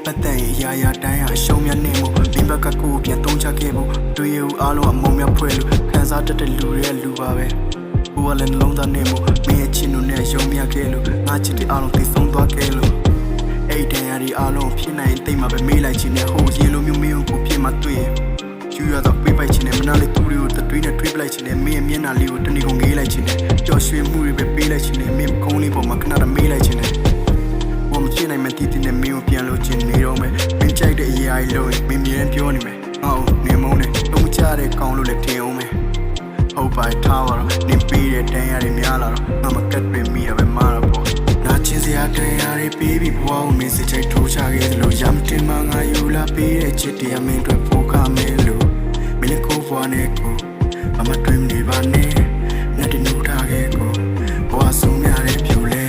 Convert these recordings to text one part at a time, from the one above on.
ပတ်သက်ရင်ရာတိုင်းဟာအရှုံးများနေမှုမင်းဘက်ကကိုပြန်သုံးချခဲ့ဖို့တွေ့ရဦးအားလုံးအမုံများဖွဲ့လို့ခံစားတတ်တဲ့လူတွေရဲ့လူပါပဲကိုကလည်းနှလုံးသားနေမှုမင်းရဲ့ချစ်လို့နဲ့ယုံမြခဲ့လို့ငါချစ်တဲ့အားလုံးသိဆုံးသွားခဲ့လို့အဲ့တန်ရာဒီအားလုံးဖြစ်နိုင်တိတ်မှာပဲမေးလိုက်ချင်တဲ့ဟိုရေလိုမျိုးမင်းကိုဖြစ်မှတွေ့ယူရတော့ပြေးပိုက်ချင်တဲ့မနာလေးသူတွေကိုတတွေးနဲ့တွေးပလိုက်ချင်တဲ့မင်းရဲ့မျက်နှာလေးကိုတနေ့ကုန်ငေးလိုက်ချင်တဲ့ပျော်ရွှင်မှုတွေပဲပေးလိုက်ချင်တဲ့မင်းကုန်းလေးပေါ်မှာခဏတမေးလိုက်ချင်တဲ့我们进来没弟弟的没有变路进内容没，没在的也爱路，没别人ပြော你没，哦，你梦呢，东家的公路来听我没，后排塔瓦了，你比的等下的面了，我们隔壁米也被骂了不，那今次也等下的 baby 不好，没事在偷茶的路，也没听嘛我有了比的姐弟也没对不卡没路，没得口话呢个，我们对你吧呢，那的路他个个，我送伢的漂亮。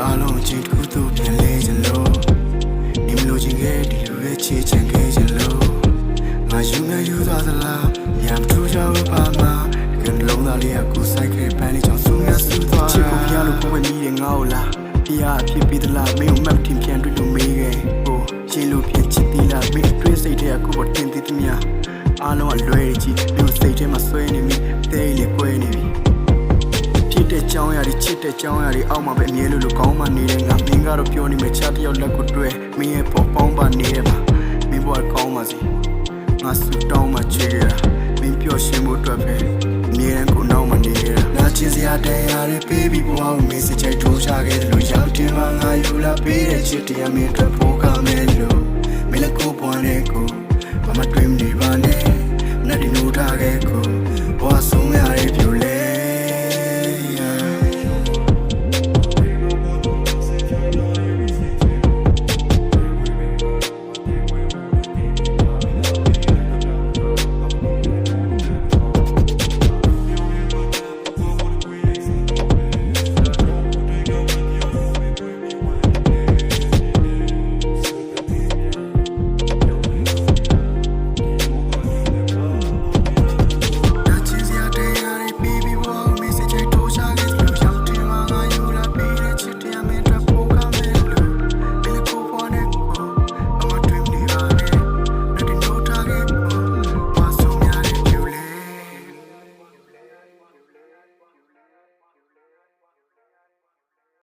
အားလုံးချစ်ကူသူပြန်လဲချင်လို့နေမလို့ချင်ခဲ့ဒီလိုရဲ့ချစ်ချင်ခဲ့ချင်လို့ငါယူငါယူသွားသလားရမ်းထူကြလို့ပါမကံလုံးသားလေးကကိုဆိုင်ခဲ့ပန်းလေးချောင်းဆူငါဆူသွားချစ်ကိုဖျားလို့ကိုပဲမိတယ်ငါ့ကိုလားဖျားအဖြစ်ပြီးသလားမင်းကိုမှတ်တင်ပြန်တွေ့လို့မေးခဲ့ဟိုရှင်းလို့ပြန်ချစ်သေးလားမင်းတွေးစိတ်ထဲကကိုပေါ်တင်သေးသမျှအားလုံးအလွဲကြီးမျိုးစိတ်ထဲမှာဆွဲနေမိတဲလေးကွဲနေပြီတဲ့ကြောင်းရည်ချစ်တဲ့ကြောင်းရည်အောက်မှာပဲအမြဲလို့ကောင်းမှနေတယ်ငါမင်းကတော့ပြောနေမယ်ချားတယောက်လက်ကိုတွဲမင်းရဲ့ပေါ်ပေါင်းပါနေတယ်ပါမင်းဘဝကောင်းပါစေငါဆူတောင်းမှချေခဲ့တာမင်းပျော်ရွှင်မှုအတွက်ပဲအမြဲတမ်းကိုနောက်မှနေခဲ့တာလာချင်စရာတရားတွေ baby ဘဝကိုမင်းစချိုက်ထိုးချခဲ့တယ်လို့ရောက်တင်မှငါယူလာပေးတဲ့ချစ်တရားမင်းအတွက်ပို့ကမယ်လို့